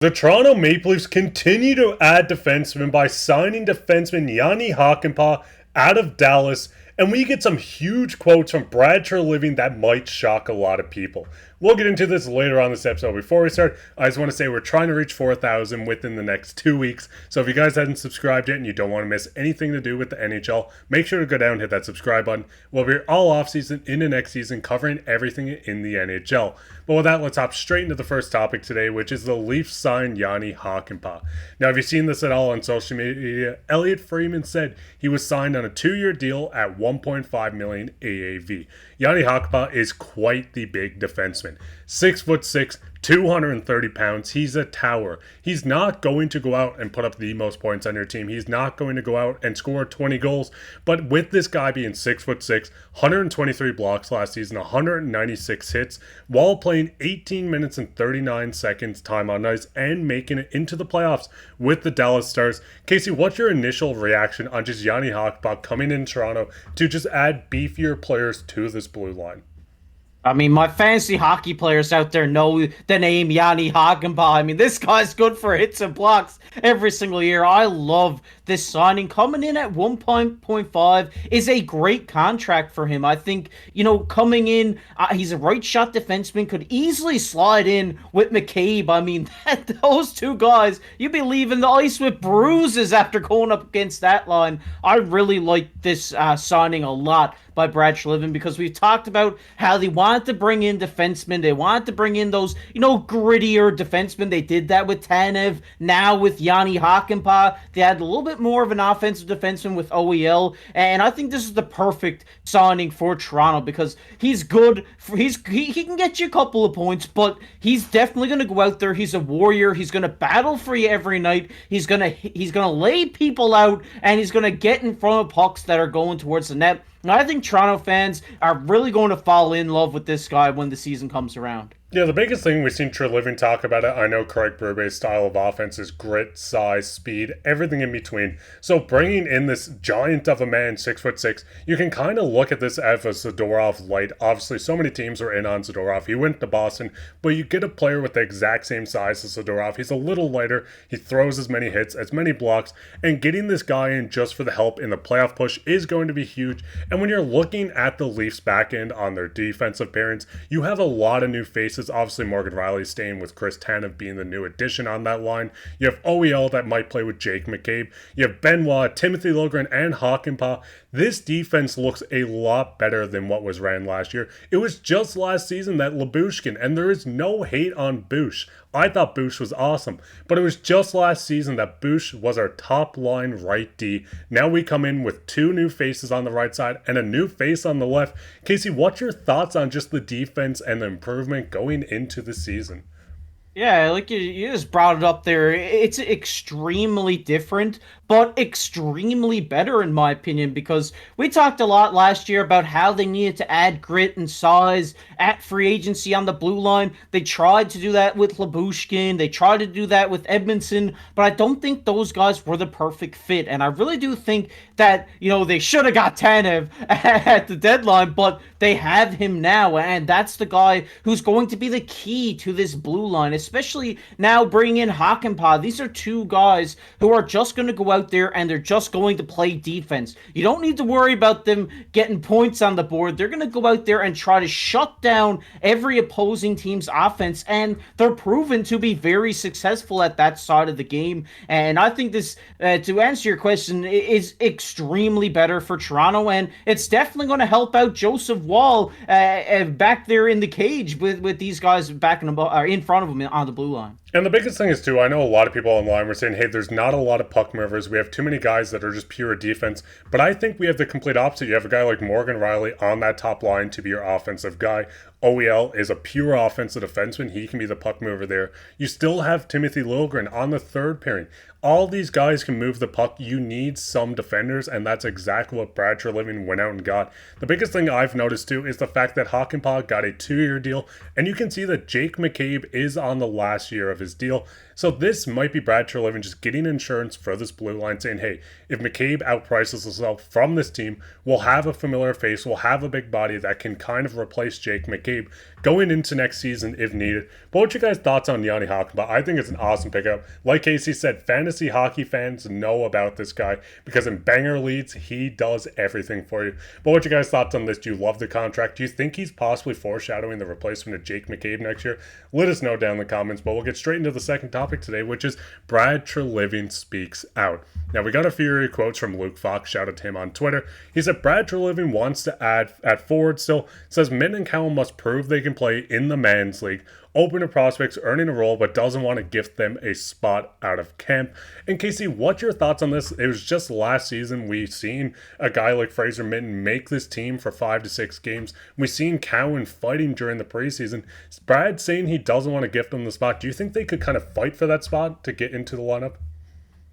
The Toronto Maple Leafs continue to add defensemen by signing defenseman Jani Hakanpaa out of Dallas, and we get some huge quotes from Brad Treliving that might shock a lot of people. We'll get into this later on this episode. Before we start, I just want to say we're trying to reach 4,000 within the next 2 weeks. So if you guys haven't subscribed yet and you don't want to miss anything to do with the NHL, make sure to go down and hit that subscribe button. We'll be all offseason into next season covering everything in the NHL. But with that, let's hop straight into the first topic today, which is the Leafs sign Jani Hakanpaa. Now, have you seen this at all on social media? Elliot Freeman said he was signed on a 2-year deal at $1.5 million AAV. Jani Hakanpaa is quite the big defenseman. 6'6", 230 pounds. He's a tower. He's not going to go out and put up the most points on your team. He's not going to go out and score 20 goals. But with this guy being 6'6", 123 blocks last season, 196 hits, while playing 18 minutes and 39 seconds time on ice and making it into the playoffs with the Dallas Stars. Casey, what's your initial reaction on just Jani Hakanpaa coming in Toronto to just add beefier players to this blue line? I mean, my fantasy hockey players out there know the name Jani Hakanpaa. I mean, this guy's good for hits and blocks every single year. I love this signing. Coming in at 1.5 is a great contract for him. I think, coming in, he's a right shot defenseman, could easily slide in with McCabe. I mean, those two guys, you'd be leaving the ice with bruises after going up against that line. I really like this signing a lot by Brad Treliving, because we've talked about how they wanted to bring in defensemen. They wanted to bring in those, grittier defensemen. They did that with Tanev. Now with Jani Hakanpaa, they had a little bit more of an offensive defenseman with OEL. And I think this is the perfect signing for Toronto, because he's good. He can get you a couple of points, but he's definitely going to go out there. He's a warrior. He's going to battle for you every night. He's going to lay people out, and he's going to get in front of pucks that are going towards the net. And I think Toronto fans are really going to fall in love with this guy when the season comes around. Yeah, the biggest thing we've seen Treliving talk about it, I know Craig Berbet's style of offense is grit, size, speed, everything in between. So bringing in this giant of a man, 6'6", you can kind of look at this as a Zadorov light. Obviously, so many teams are in on Zadorov. He went to Boston, but you get a player with the exact same size as Zadorov. He's a little lighter. He throws as many hits, as many blocks, and getting this guy in just for the help in the playoff push is going to be huge. And when you're looking at the Leafs back end on their defensive pairings, you have a lot of new faces. Obviously, Morgan Rielly staying with Chris Tanev being the new addition on that line. You have OEL that might play with Jake McCabe. You have Benoit, Timothy Liljegren, and Hakanpaa. This defense looks a lot better than what was ran last year. It was just last season that Lyubushkin, and there is no hate on Bush. I thought Bush was awesome, but it was just last season that Bush was our top line right D. Now we come in with two new faces on the right side and a new face on the left. Casey, what's your thoughts on just the defense and the improvement going into the season? Yeah, like you just brought it up there. It's extremely different, but extremely better in my opinion, because we talked a lot last year about how they needed to add grit and size at free agency on the blue line. They tried to do that with Lyubushkin. They tried to do that with Edmondson, but I don't think those guys were the perfect fit. And I really do think that, they should have got Tanev at the deadline, but they have him now, and that's the guy who's going to be the key to this blue line, especially now bringing in Hakanpaa. These are two guys who are just going to go out there and they're just going to play defense. You don't need to worry about them getting points on the board. They're going to go out there and try to shut down every opposing team's offense, and they're proven to be very successful at that side of the game. And I think this, to answer your question, is extremely better for Toronto, and it's definitely going to help out Joseph Wall back there in the cage with these guys backing him in front of him on the blue line. And the biggest thing is, too, I know a lot of people online were saying, hey, there's not a lot of puck movers. We have too many guys that are just pure defense. But I think we have the complete opposite. You have a guy like Morgan Rielly on that top line to be your offensive guy. OEL is a pure offensive defenseman. He can be the puck mover there. You still have Timothy Liljegren on the third pairing. All these guys can move the puck. You need some defenders, and that's exactly what Brad Treliving went out and got. The biggest thing I've noticed, too, is the fact that Hakanpaa got a 2-year deal, and you can see that Jake McCabe is on the last year of his deal. So this might be Brad Treliving just getting insurance for this blue line, saying, hey, if McCabe outprices himself from this team, we'll have a familiar face, we'll have a big body that can kind of replace Jake McCabe. McCabe going into next season if needed. But what's your guys' thoughts on Jani Hakanpaa? I think it's an awesome pickup. Like Casey said, fantasy hockey fans know about this guy because in banger leads, he does everything for you. But what's your guys' thoughts on this? Do you love the contract? Do you think he's possibly foreshadowing the replacement of Jake McCabe next year? Let us know down in the comments. But we'll get straight into the second topic today, which is Brad Treliving speaks out. Now, we got a few quotes from Luke Fox. Shout out to him on Twitter. He said, Brad Treliving wants to add at forward still. Says Mint and Cowell must prove they can play in the men's league. Open to prospects, earning a role, but doesn't want to gift them a spot out of camp. And Casey, what's your thoughts on this? It was just last season we've seen a guy like Fraser Minton make this team for 5 to 6 games. We've seen Cowan fighting during the preseason. Brad saying he doesn't want to gift them the spot. Do you think they could kind of fight for that spot to get into the lineup?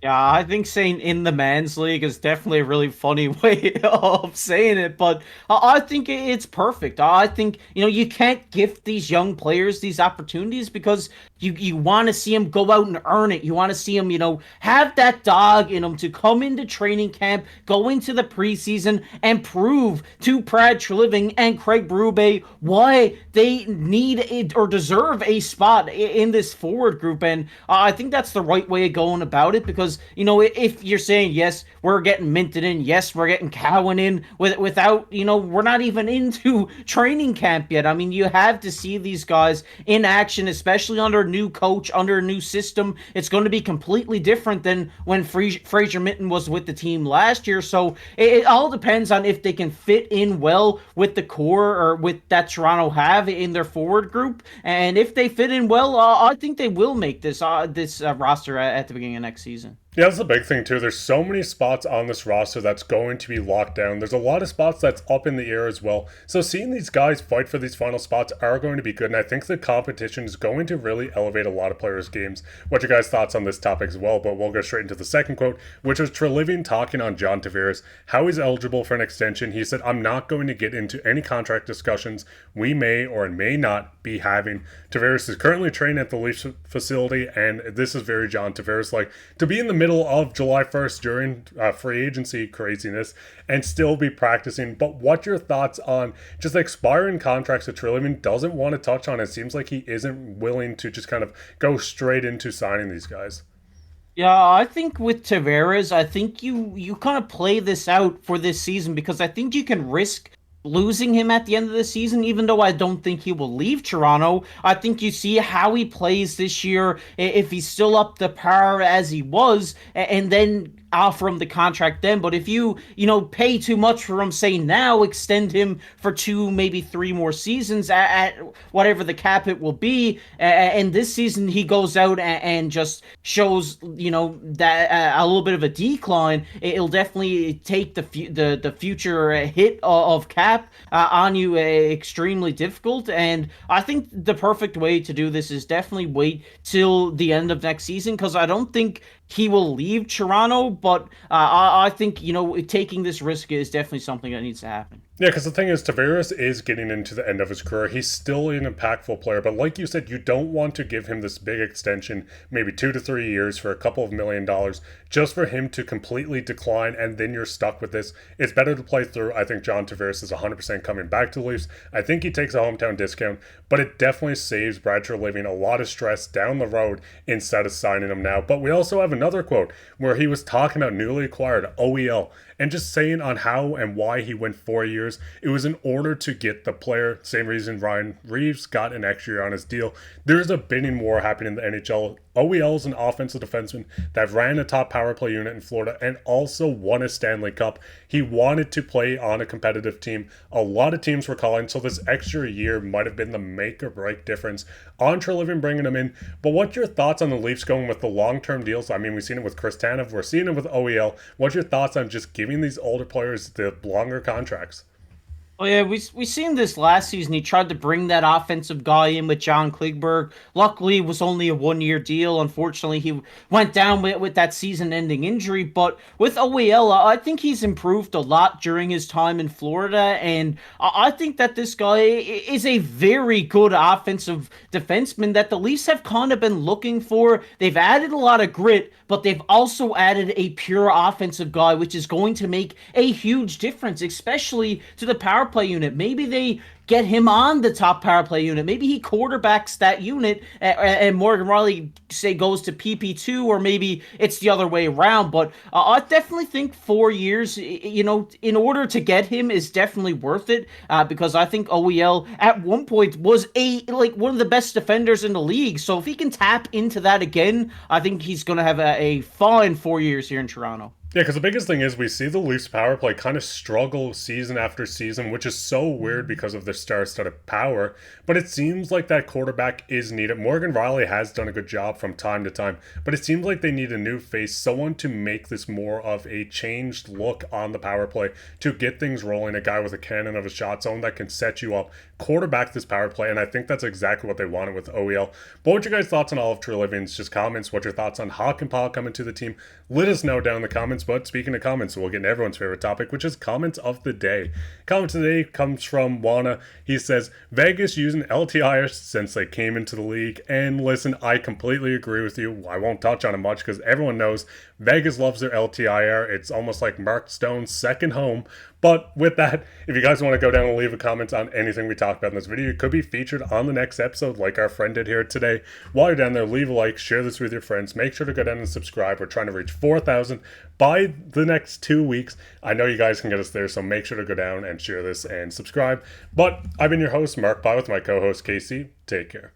Yeah, I think saying in the men's league is definitely a really funny way of saying it, but I think it's perfect. I think, you can't gift these young players these opportunities because you want to see them go out and earn it. You want to see them, have that dog in them to come into training camp, go into the preseason, and prove to Brad Treliving and Craig Berube why they need or deserve a spot in this forward group. And I think that's the right way of going about it because, if you're saying, yes, we're getting Minted in, yes, we're getting Cowan in, without, we're not even into training camp yet. I mean, you have to see these guys in action, especially under a new coach, under a new system. It's going to be completely different than when Fraser Minton was with the team last year. So it all depends on if they can fit in well with the core or with that Toronto have in their forward group. And if they fit in well, I think they will make this roster at the beginning of next season. Yeah, that's the big thing too. There's so many spots on this roster that's going to be locked down. There's a lot of spots that's up in the air as well. So seeing these guys fight for these final spots are going to be good. And I think the competition is going to really elevate a lot of players' games. What your guys' thoughts on this topic as well? But we'll go straight into the second quote, which was Treliving talking on John Tavares, how he's eligible for an extension. He said, I'm not going to get into any contract discussions we may or may not be having. Tavares is currently training at the Leafs facility, and this is very John Tavares-like. To be in the middle of July 1st during free agency craziness and still be practicing. But what's your thoughts on just expiring contracts that Treliving doesn't want to touch on? It seems like he isn't willing to just kind of go straight into signing these guys. Yeah, I think with Tavares, I think you kind of play this out for this season because I think you can risk losing him at the end of the season, even though I don't think he will leave Toronto. I think you see how he plays this year, if he's still up to par as he was, and then offer him the contract then. But if you pay too much for him, say now, extend him for 2, maybe 3 more seasons at whatever the cap it will be, and this season he goes out and just shows that a little bit of a decline, it'll definitely take the future hit of cap on you extremely difficult. And I think the perfect way to do this is definitely wait till the end of next season, because I don't think he will leave Toronto, but I think, taking this risk is definitely something that needs to happen. Yeah, because the thing is, Tavares is getting into the end of his career. He's still an impactful player, but like you said, you don't want to give him this big extension, maybe 2 to 3 years for a couple of $1 million, just for him to completely decline, and then you're stuck with this. It's better to play through. I think John Tavares is 100% coming back to the Leafs. I think he takes a hometown discount, but it definitely saves Brad Treliving a lot of stress down the road instead of signing him now. But we also have another quote where he was talking about newly acquired OEL and just saying on how and why he went 4 years. It was in order to get the player. Same reason Ryan Reeves got an extra year on his deal. There's a bidding war happening in the NHL. OEL is an offensive defenseman that ran a top power play unit in Florida and also won a Stanley Cup. He wanted to play on a competitive team. A lot of teams were calling, so this extra year might have been the make or break difference on Treliving bringing him in. But what's your thoughts on the Leafs going with the long-term deals? I mean, we've seen it with Chris Tanev. We're seeing it with OEL. What's your thoughts on just giving these older players the longer contracts? Oh yeah, we seen this last season. He tried to bring that offensive guy in with John Klingberg. Luckily, it was only a 1-year deal. Unfortunately, he went down with that season-ending injury. But with OEL, I think he's improved a lot during his time in Florida, and I think that this guy is a very good offensive defenseman that the Leafs have kind of been looking for. They've added a lot of grit, but they've also added a pure offensive guy, which is going to make a huge difference, especially to the power play unit. Maybe they get him on the top power play unit. Maybe he quarterbacks that unit, and Morgan Rielly say goes to PP2, or maybe it's the other way around. But I definitely think 4 years, in order to get him is definitely worth it, because I think OEL at one point was one of the best defenders in the league. So if he can tap into that again, I think he's going to have a fine 4 years here in Toronto. Yeah, because the biggest thing is we see the Leafs power play kind of struggle season after season, which is so weird because of their star-studded power. But it seems like that quarterback is needed. Morgan Rielly has done a good job from time to time, but it seems like they need a new face, someone to make this more of a changed look on the power play, to get things rolling, a guy with a cannon of a shot zone that can set you up, quarterback this power play, and I think that's exactly what they wanted with OEL. But what's your guys' thoughts on all of Treliving's just comments? What's your thoughts on Hakanpaa coming to the team? Let us know down in the comments. But speaking of comments, we'll get into everyone's favorite topic, which is comments of the day. Comment today comes from Wana. He says, Vegas using LTIR since they came into the league. And listen, I completely agree with you. I won't touch on it much because everyone knows Vegas loves their LTIR. It's almost like Mark Stone's second home. But with that, if you guys want to go down and leave a comment on anything we talked about in this video, it could be featured on the next episode like our friend did here today. While you're down there, leave a like, share this with your friends. Make sure to go down and subscribe. We're trying to reach 4,000 by the next 2 weeks. I know you guys can get us there, so make sure to go down and share this and subscribe. But I've been your host, Mark Pye, with my co-host, KC. Take care.